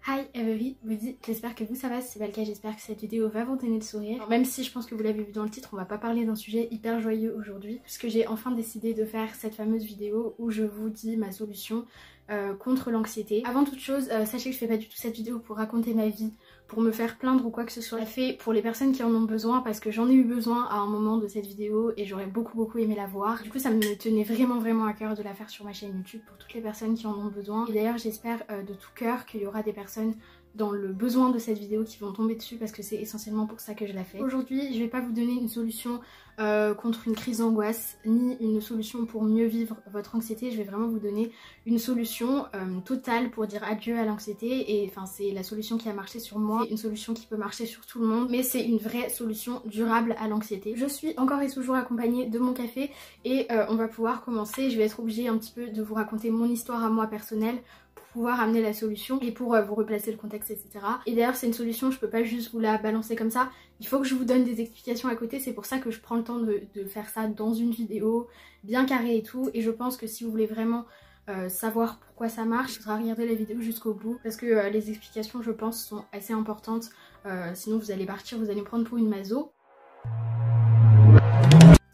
Hi everybody, j'espère que vous ça va, si c'est pas le cas j'espère que cette vidéo va vous donner le sourire. Alors, même si je pense que vous l'avez vu dans le titre, on va pas parler d'un sujet hyper joyeux aujourd'hui, puisque j'ai enfin décidé de faire cette fameuse vidéo où je vous dis ma solution contre l'anxiété. Avant toute chose, sachez que je fais pas du tout cette vidéo pour raconter ma vie, pour me faire plaindre ou quoi que ce soit. Je la fais pour les personnes qui en ont besoin parce que j'en ai eu besoin à un moment de cette vidéo et j'aurais beaucoup aimé la voir. Du coup ça me tenait vraiment à cœur de la faire sur ma chaîne YouTube pour toutes les personnes qui en ont besoin. Et d'ailleurs j'espère de tout cœur qu'il y aura des personnes dans le besoin de cette vidéo qui vont tomber dessus parce que c'est essentiellement pour ça que je la fais. Aujourd'hui je vais pas vous donner une solution contre une crise d'angoisse ni une solution pour mieux vivre votre anxiété, je vais vraiment vous donner une solution totale pour dire adieu à l'anxiété. Et enfin c'est la solution qui a marché sur moi, une solution qui peut marcher sur tout le monde, mais c'est une vraie solution durable à l'anxiété. Je suis encore et toujours accompagnée de mon café et on va pouvoir commencer. Je vais être obligée un petit peu de vous raconter mon histoire à moi personnelle pour pouvoir amener la solution et pour vous replacer le contexte, etc. Et d'ailleurs c'est une solution, je peux pas juste vous la balancer comme ça, il faut que je vous donne des explications à côté, c'est pour ça que je prends le temps de faire ça dans une vidéo bien carrée et tout. Et je pense que si vous voulez vraiment savoir pourquoi ça marche, il faudra regarder la vidéo jusqu'au bout parce que les explications je pense sont assez importantes, sinon vous allez partir, vous allez me prendre pour une maso.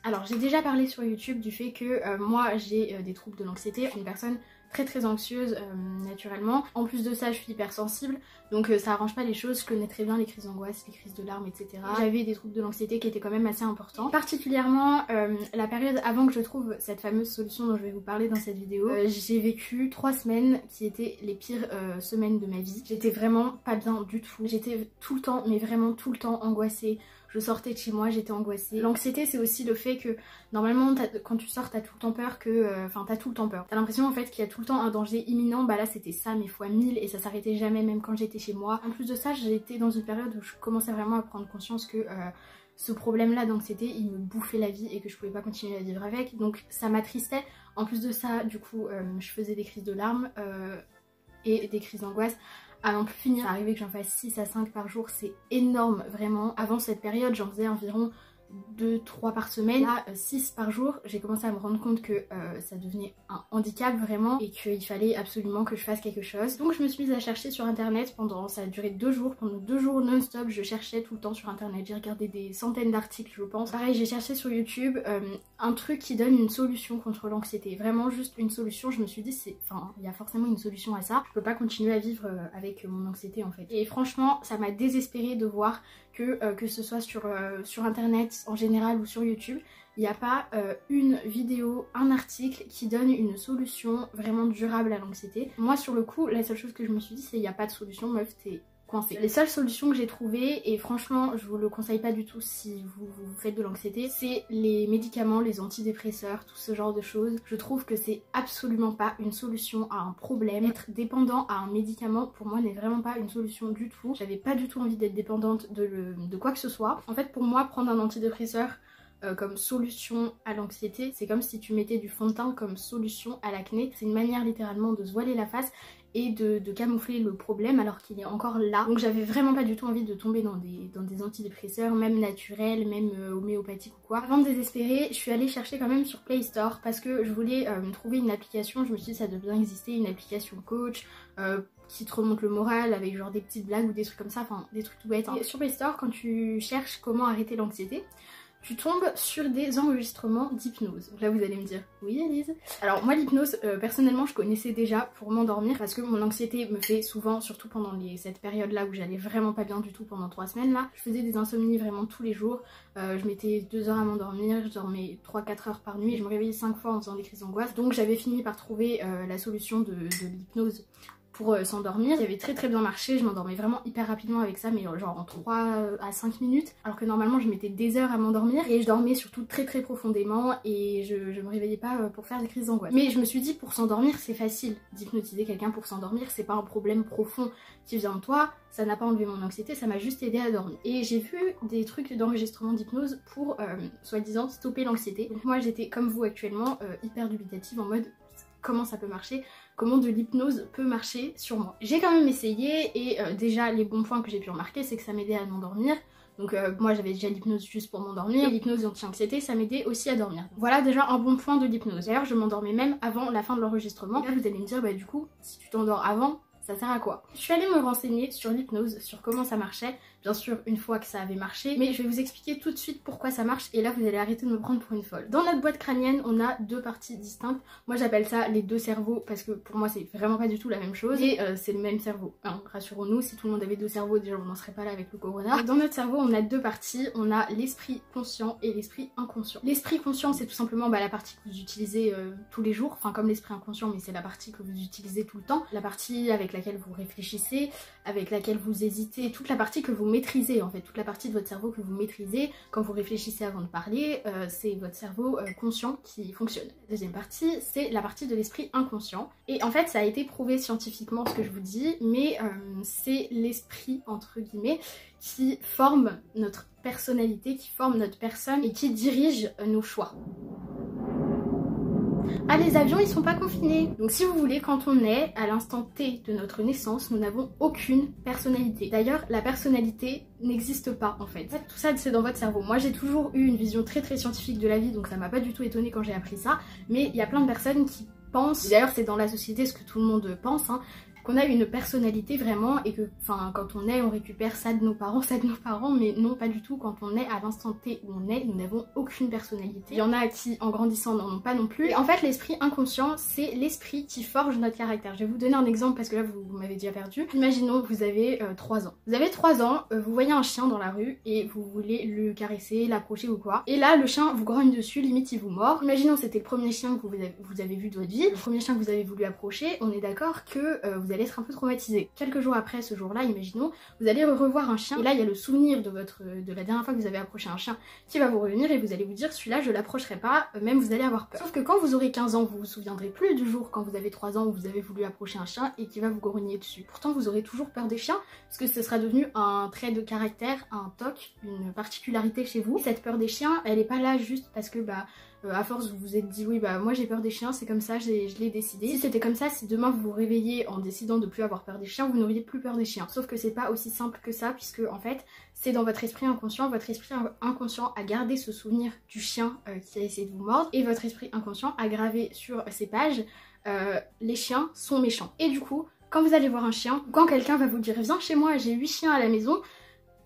Alors j'ai déjà parlé sur YouTube du fait que moi j'ai des troubles de l'anxiété, je suis une personne très anxieuse naturellement. En plus de ça je suis hypersensible, donc ça arrange pas les choses, je connais très bien les crises d'angoisse, les crises de larmes, etc. J'avais des troubles de l'anxiété qui étaient quand même assez importants. Particulièrement la période avant que je trouve cette fameuse solution dont je vais vous parler dans cette vidéo, j'ai vécu 3 semaines qui étaient les pires semaines de ma vie. J'étais vraiment pas bien du tout, j'étais tout le temps, mais vraiment tout le temps angoissée. Je sortais de chez moi, j'étais angoissée. L'anxiété c'est aussi le fait que normalement quand tu sors t'as tout le temps peur que... Enfin t'as tout le temps peur. T'as l'impression en fait qu'il y a tout le temps un danger imminent. Bah là c'était ça mais fois 1000 et ça s'arrêtait jamais même quand j'étais chez moi. En plus de ça j'étais dans une période où je commençais vraiment à prendre conscience que ce problème là d'anxiété il me bouffait la vie et que je pouvais pas continuer à vivre avec. Donc ça m'attristait. En plus de ça du coup je faisais des crises de larmes et des crises d'angoisse. À n'en plus finir, ça arrivait que j'en fasse 6 à 5 par jour, c'est énorme vraiment. Avant cette période j'en faisais environ 2-3 par semaine, là 6 par jour. J'ai commencé à me rendre compte que ça devenait un handicap vraiment et qu'il fallait absolument que je fasse quelque chose. Donc je me suis mise à chercher sur internet ça a duré 2 jours, pendant 2 jours non-stop je cherchais tout le temps sur internet, j'ai regardé des centaines d'articles je pense. Pareil j'ai cherché sur YouTube un truc qui donne une solution contre l'anxiété, vraiment juste une solution. Je me suis dit il y a forcément une solution à ça, je peux pas continuer à vivre avec mon anxiété en fait. Et franchement ça m'a désespérée de voir que ce soit sur internet en général ou sur YouTube, il n'y a pas une vidéo, un article qui donne une solution vraiment durable à l'anxiété. Moi sur le coup, la seule chose que je me suis dit c'est il n'y a pas de solution meuf, t'es coincée. Les seules solutions que j'ai trouvées, et franchement je vous le conseille pas du tout si vous faites de l'anxiété, c'est les médicaments, les antidépresseurs, tout ce genre de choses. Je trouve que c'est absolument pas une solution à un problème. Être dépendant à un médicament pour moi n'est vraiment pas une solution du tout. J'avais pas du tout envie d'être dépendante de quoi que ce soit. En fait pour moi prendre un antidépresseur comme solution à l'anxiété, c'est comme si tu mettais du fond de teint comme solution à l'acné. C'est une manière littéralement de se voiler la face et de camoufler le problème alors qu'il est encore là. Donc j'avais vraiment pas du tout envie de tomber dans des antidépresseurs, même naturels, même homéopathiques ou quoi. Avant de désespérer, je suis allée chercher quand même sur Play Store parce que je voulais trouver une application. Je me suis dit ça doit bien exister, une application coach qui te remonte le moral avec genre des petites blagues ou des trucs comme ça, enfin des trucs tout bêtes. Et sur Play Store quand tu cherches comment arrêter l'anxiété, tu tombes sur des enregistrements d'hypnose. Là vous allez me dire, oui Elise. Alors moi l'hypnose, personnellement je connaissais déjà pour m'endormir parce que mon anxiété me fait souvent, surtout pendant cette période là où j'allais vraiment pas bien du tout pendant 3 semaines là, je faisais des insomnies vraiment tous les jours. Je mettais 2 heures à m'endormir, je dormais 3-4 heures par nuit, je me réveillais 5 fois en faisant des crises d'angoisse. Donc j'avais fini par trouver la solution de l'hypnose pour s'endormir, qui avait très bien marché. Je m'endormais vraiment hyper rapidement avec ça, mais genre en 3 à 5 minutes, alors que normalement je mettais des heures à m'endormir et je dormais surtout très profondément et je me réveillais pas pour faire des crises d'angoisse. Mais je me suis dit pour s'endormir c'est facile, d'hypnotiser quelqu'un pour s'endormir, c'est pas un problème profond qui vient de toi, ça n'a pas enlevé mon anxiété, ça m'a juste aidé à dormir. Et j'ai vu des trucs d'enregistrement d'hypnose pour soi-disant stopper l'anxiété. Donc moi j'étais comme vous actuellement hyper dubitative en mode comment ça peut marcher, comment de l'hypnose peut marcher sur moi. J'ai quand même essayé et déjà les bons points que j'ai pu remarquer c'est que ça m'aidait à m'endormir. Donc moi j'avais déjà l'hypnose juste pour m'endormir, et l'hypnose anti-anxiété ça m'aidait aussi à dormir. Voilà déjà un bon point de l'hypnose. D'ailleurs je m'endormais même avant la fin de l'enregistrement. Là vous allez me dire bah du coup si tu t'endors avant ça sert à quoi? Je suis allée me renseigner sur l'hypnose, sur comment ça marchait, bien sûr une fois que ça avait marché, mais je vais vous expliquer tout de suite pourquoi ça marche et là vous allez arrêter de me prendre pour une folle. Dans notre boîte crânienne, on a deux parties distinctes. Moi j'appelle ça les deux cerveaux parce que pour moi c'est vraiment pas du tout la même chose et c'est le même cerveau. Hein, rassurons-nous, si tout le monde avait deux cerveaux, déjà on n'en serait pas là avec le corona. Dans notre cerveau, on a deux parties, on a l'esprit conscient et l'esprit inconscient. L'esprit conscient, c'est tout simplement la partie que vous utilisez tous les jours, enfin comme l'esprit inconscient, mais c'est la partie que vous utilisez tout le temps, la partie avec laquelle vous réfléchissez, avec laquelle vous hésitez, toute la partie que vous maîtrisez en fait, toute la partie de votre cerveau que vous maîtrisez quand vous réfléchissez avant de parler, c'est votre cerveau conscient qui fonctionne. La deuxième partie, c'est la partie de l'esprit inconscient. Et en fait, ça a été prouvé scientifiquement ce que je vous dis, mais c'est l'esprit entre guillemets qui forme notre personnalité, qui forme notre personne et qui dirige nos choix. Ah, les avions ils sont pas confinés. Donc si vous voulez, quand on est à l'instant T de notre naissance, nous n'avons aucune personnalité. D'ailleurs, la personnalité n'existe pas en fait. Tout ça c'est dans votre cerveau. Moi j'ai toujours eu une vision très scientifique de la vie, donc ça m'a pas du tout étonnée quand j'ai appris ça. Mais il y a plein de personnes qui pensent, d'ailleurs c'est dans la société ce que tout le monde pense, hein, qu'on a une personnalité vraiment et que quand on récupère ça de nos parents, mais non pas du tout. Quand on est à l'instant T où on est, nous n'avons aucune personnalité. Il y en a qui en grandissant n'en ont pas non plus. Et en fait l'esprit inconscient c'est l'esprit qui forge notre caractère. Je vais vous donner un exemple parce que là vous m'avez déjà perdu. Imaginons que vous avez 3 ans. Vous avez 3 ans, vous voyez un chien dans la rue et vous voulez le caresser, l'approcher ou quoi. Et là le chien vous grogne dessus, limite il vous mord. Imaginons que c'était le premier chien que vous avez vu de votre vie, le premier chien que vous avez voulu approcher. On est d'accord que vous allez être un peu traumatisé. Quelques jours après ce jour-là, imaginons, vous allez revoir un chien et là il y a le souvenir de la dernière fois que vous avez approché un chien qui va vous revenir et vous allez vous dire celui-là je l'approcherai pas, même vous allez avoir peur. Sauf que quand vous aurez 15 ans, vous vous souviendrez plus du jour quand vous avez 3 ans où vous avez voulu approcher un chien et qui va vous grogner dessus. Pourtant vous aurez toujours peur des chiens parce que ce sera devenu un trait de caractère, un toc, une particularité chez vous. Cette peur des chiens, elle est pas là juste parce que à force vous vous êtes dit oui moi j'ai peur des chiens, c'est comme ça, je l'ai décidé. Si c'était comme ça, si demain vous vous réveillez en décidant de plus avoir peur des chiens, vous n'auriez plus peur des chiens. Sauf que c'est pas aussi simple que ça puisque en fait c'est dans votre esprit inconscient. Votre esprit inconscient a gardé ce souvenir du chien qui a essayé de vous mordre et votre esprit inconscient a gravé sur ces pages les chiens sont méchants. Et du coup quand vous allez voir un chien, quand quelqu'un va vous dire viens chez moi j'ai 8 chiens à la maison,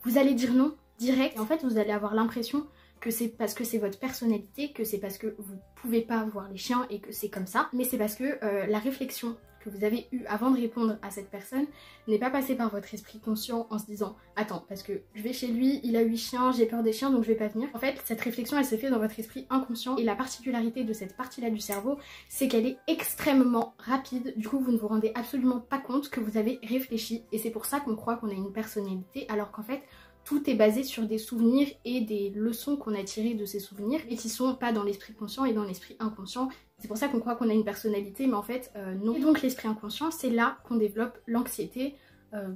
vous allez dire non direct et en fait vous allez avoir l'impression que c'est parce que c'est votre personnalité, que c'est parce que vous pouvez pas voir les chiens et que c'est comme ça, mais c'est parce que la réflexion que vous avez eue avant de répondre à cette personne n'est pas passée par votre esprit conscient en se disant attends parce que je vais chez lui, il a 8 chiens, j'ai peur des chiens donc je vais pas venir. En fait cette réflexion elle se fait dans votre esprit inconscient et la particularité de cette partie là du cerveau c'est qu'elle est extrêmement rapide, du coup vous ne vous rendez absolument pas compte que vous avez réfléchi et c'est pour ça qu'on croit qu'on a une personnalité alors qu'en fait tout est basé sur des souvenirs et des leçons qu'on a tirées de ces souvenirs et qui sont pas dans l'esprit conscient et dans l'esprit inconscient. C'est pour ça qu'on croit qu'on a une personnalité mais en fait non. Et donc l'esprit inconscient c'est là qu'on développe l'anxiété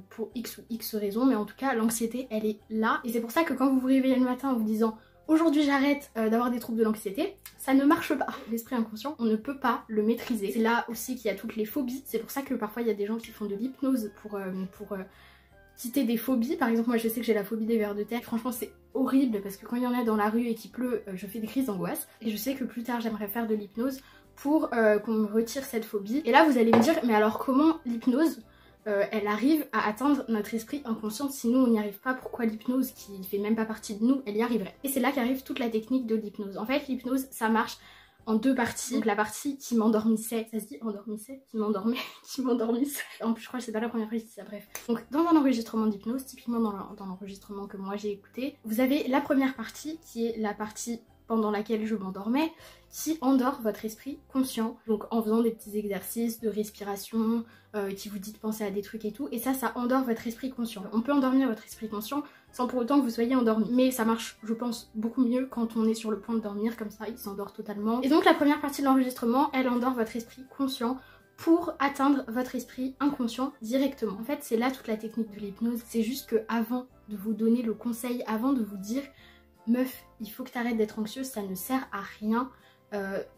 pour X ou X raisons, mais en tout cas l'anxiété elle est là et c'est pour ça que quand vous vous réveillez le matin en vous disant aujourd'hui j'arrête d'avoir des troubles de l'anxiété, ça ne marche pas. L'esprit inconscient, on ne peut pas le maîtriser. C'est là aussi qu'il y a toutes les phobies, c'est pour ça que parfois il y a des gens qui font de l'hypnose pour quitter des phobies. Par exemple moi je sais que j'ai la phobie des vers de terre, franchement c'est horrible parce que quand il y en a dans la rue et qu'il pleut, je fais des crises d'angoisse et je sais que plus tard j'aimerais faire de l'hypnose pour qu'on me retire cette phobie. Et là vous allez me dire mais alors comment l'hypnose elle arrive à atteindre notre esprit inconscient, sinon on n'y arrive pas, pourquoi l'hypnose qui fait même pas partie de nous elle y arriverait? Et c'est là qu'arrive toute la technique de l'hypnose. En fait l'hypnose ça marche en deux parties. Donc la partie qui m'endormissait, ça se dit endormissait, qui m'endormait, qui m'endormissait. En plus je crois que c'est pas la première fois que je dis ça, bref. Donc dans un enregistrement d'hypnose, typiquement dans l'enregistrement que moi j'ai écouté, vous avez la première partie qui est la partie pendant laquelle je m'endormais, qui endort votre esprit conscient, donc en faisant des petits exercices de respiration, qui vous dit de penser à des trucs et tout, et ça endort votre esprit conscient. On peut endormir votre esprit conscient sans pour autant que vous soyez endormi, mais ça marche, je pense, beaucoup mieux quand on est sur le point de dormir, comme ça il s'endort totalement. Et donc la première partie de l'enregistrement, elle endort votre esprit conscient pour atteindre votre esprit inconscient directement. En fait c'est là toute la technique de l'hypnose, c'est juste que avant de vous donner le conseil, avant de vous dire meuf, il faut que tu arrêtes d'être anxieuse, ça ne sert à rien.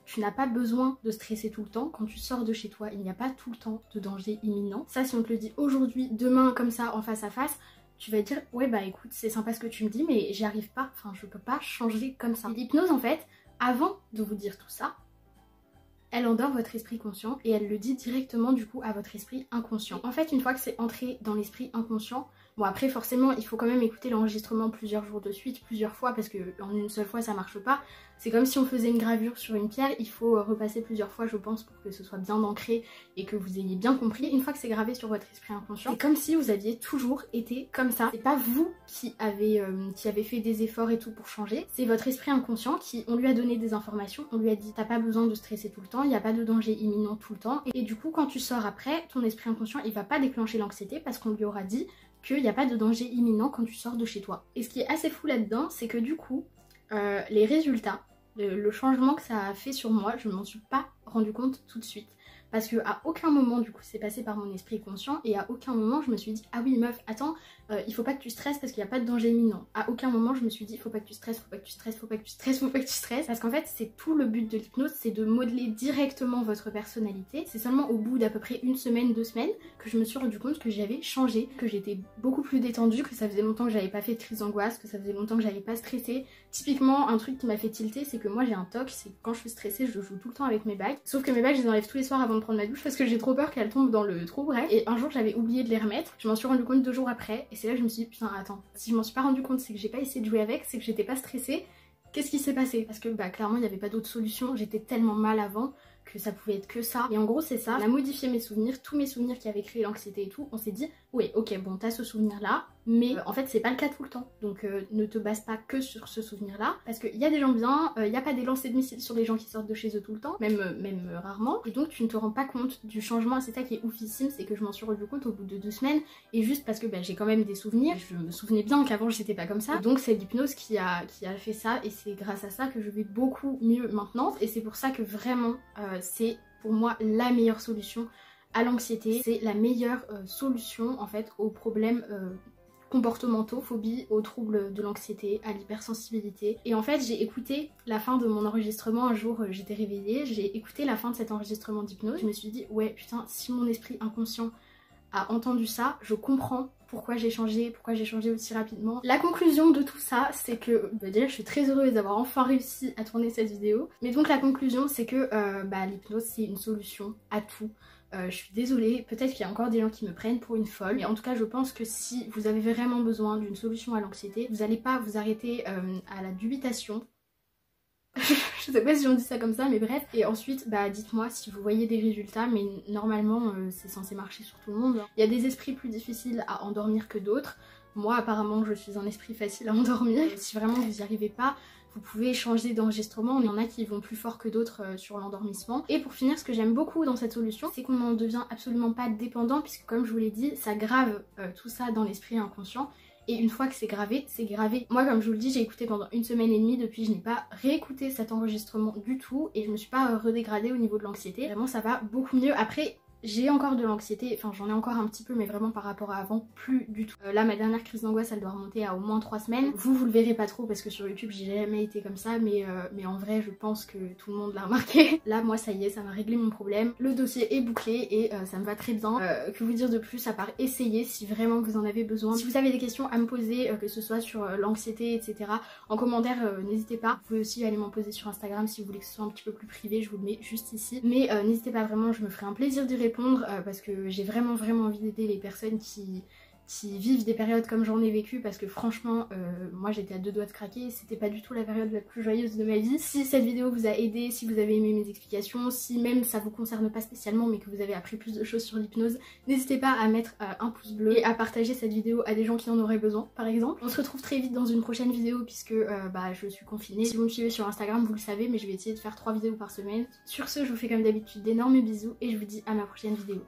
Tu n'as pas besoin de stresser tout le temps. Quand tu sors de chez toi, il n'y a pas tout le temps de danger imminent. Ça, si on te le dit aujourd'hui, demain, comme ça, en face à face, tu vas dire ouais bah écoute, c'est sympa ce que tu me dis, mais j'y arrive pas. Enfin, je peux pas changer comme ça. L'hypnose, en fait, avant de vous dire tout ça, elle endort votre esprit conscient et elle le dit directement du coup à votre esprit inconscient. En fait, une fois que c'est entré dans l'esprit inconscient, bon après forcément il faut quand même écouter l'enregistrement plusieurs jours de suite, plusieurs fois, parce que en une seule fois ça marche pas. C'est comme si on faisait une gravure sur une pierre, il faut repasser plusieurs fois je pense pour que ce soit bien ancré et que vous ayez bien compris. Une fois que c'est gravé sur votre esprit inconscient, c'est comme si vous aviez toujours été comme ça. C'est pas vous qui avez fait des efforts et tout pour changer, c'est votre esprit inconscient qui, on lui a donné des informations, on lui a dit t'as pas besoin de stresser tout le temps, il n'y a pas de danger imminent tout le temps, et du coup quand tu sors après, ton esprit inconscient il va pas déclencher l'anxiété parce qu'on lui aura dit qu'il n'y a pas de danger imminent quand tu sors de chez toi. Et ce qui est assez fou là-dedans, c'est que du coup, les résultats, le changement que ça a fait sur moi, je m'en suis pas rendu compte tout de suite. Parce que à aucun moment du coup c'est passé par mon esprit conscient et à aucun moment je me suis dit ah oui meuf attends il faut pas que tu stresses parce qu'il n'y a pas de danger imminent. À aucun moment je me suis dit faut pas que tu stresses, faut pas que tu stresses, faut pas que tu stresses, faut pas que tu stresses. Parce qu'en fait c'est tout le but de l'hypnose, c'est de modeler directement votre personnalité. C'est seulement au bout d'à peu près une semaine, 2 semaines que je me suis rendu compte que j'avais changé, que j'étais beaucoup plus détendue, que ça faisait longtemps que j'avais pas fait de crise d'angoisse, que ça faisait longtemps que j'avais pas stressé. Typiquement un truc qui m'a fait tilter c'est que moi j'ai un toc, c'est que quand je suis stressée je joue tout le temps avec mes bagues. Sauf que mes bagues je les enlève tous les soirs avant de prendre ma douche parce que j'ai trop peur qu'elles tombent dans le trou, bref. Et un jour j'avais oublié de les remettre, je m'en suis rendu compte 2 jours après et c'est là que je me suis dit putain attends, si je m'en suis pas rendu compte c'est que j'ai pas essayé de jouer avec, c'est que j'étais pas stressée. Qu'est-ce qui s'est passé? Parce que bah clairement il n'y avait pas d'autre solution, j'étais tellement mal avant que ça pouvait être que ça. Et en gros c'est ça, on a modifié mes souvenirs, tous mes souvenirs qui avaient créé l'anxiété et tout, on s'est dit ouais ok bon t'as ce souvenir là, mais en fait c'est pas le cas tout le temps. Donc ne te base pas que sur ce souvenir là, parce qu'il y a des gens bien, il n'y a pas des lancers de missiles sur les gens qui sortent de chez eux tout le temps, même rarement, et donc tu ne te rends pas compte du changement. C'est ça qui est oufissime, c'est que je m'en suis rendu compte au bout de 2 semaines, et juste parce que bah, j'ai quand même des souvenirs, je me souvenais bien qu'avant j'étais pas comme ça, et donc c'est l'hypnose qui a fait ça, et c'est grâce à ça que je vais beaucoup mieux maintenant, et c'est pour ça que vraiment c'est pour moi la meilleure solution à l'anxiété, c'est la meilleure solution en fait aux problèmes comportementaux, phobies, aux troubles de l'anxiété, à l'hypersensibilité. Et en fait j'ai écouté la fin de mon enregistrement un jour, j'étais réveillée, j'ai écouté la fin de cet enregistrement d'hypnose, je me suis dit ouais putain si mon esprit inconscient a entendu ça, je comprends pourquoi j'ai changé aussi rapidement. La conclusion de tout ça, c'est que bah déjà je suis très heureuse d'avoir enfin réussi à tourner cette vidéo. Mais donc la conclusion c'est que bah, l'hypnose c'est une solution à tout. Je suis désolée, peut-être qu'il y a encore des gens qui me prennent pour une folle, mais en tout cas je pense que si vous avez vraiment besoin d'une solution à l'anxiété, vous n'allez pas vous arrêter à la dubitation. Je sais pas si on dit ça comme ça, mais bref. Et ensuite, bah dites-moi si vous voyez des résultats, mais normalement c'est censé marcher sur tout le monde. Il y a des esprits plus difficiles à endormir que d'autres. Moi apparemment je suis un esprit facile à endormir. Si vraiment vous n'y arrivez pas, vous pouvez changer d'enregistrement, il y en a qui vont plus fort que d'autres sur l'endormissement. Et pour finir, ce que j'aime beaucoup dans cette solution, c'est qu'on n'en devient absolument pas dépendant, puisque comme je vous l'ai dit, ça grave tout ça dans l'esprit inconscient. Et une fois que c'est gravé, c'est gravé. Moi comme je vous le dis, j'ai écouté pendant 1 semaine et demie, depuis je n'ai pas réécouté cet enregistrement du tout et je me suis pas redégradée au niveau de l'anxiété. Vraiment ça va beaucoup mieux. Après j'ai encore de l'anxiété, enfin j'en ai encore un petit peu mais vraiment par rapport à avant, plus du tout. Là ma dernière crise d'angoisse elle doit remonter à au moins 3 semaines. Vous le verrez pas trop parce que sur YouTube j'ai jamais été comme ça, mais en vrai je pense que tout le monde l'a remarqué. Là moi ça y est, ça m'a réglé mon problème, le dossier est bouclé et ça me va très bien. Que vous dire de plus à part essayer si vraiment vous en avez besoin. Si vous avez des questions à me poser, que ce soit sur l'anxiété etc, en commentaire n'hésitez pas. Vous pouvez aussi aller m'en poser sur Instagram si vous voulez que ce soit un petit peu plus privé, je vous le mets juste ici. Mais n'hésitez pas vraiment, je me ferai un plaisir d'y répondre parce que j'ai vraiment envie d'aider les personnes qui vivent des périodes comme j'en ai vécu, parce que franchement moi j'étais à 2 doigts de craquer, c'était pas du tout la période la plus joyeuse de ma vie. Si cette vidéo vous a aidé, si vous avez aimé mes explications, si même ça vous concerne pas spécialement mais que vous avez appris plus de choses sur l'hypnose, n'hésitez pas à mettre un pouce bleu et à partager cette vidéo à des gens qui en auraient besoin par exemple. On se retrouve très vite dans une prochaine vidéo puisque bah, je suis confinée. Si vous me suivez sur Instagram vous le savez, mais je vais essayer de faire 3 vidéos par semaine. Sur ce je vous fais comme d'habitude d'énormes bisous et je vous dis à ma prochaine vidéo.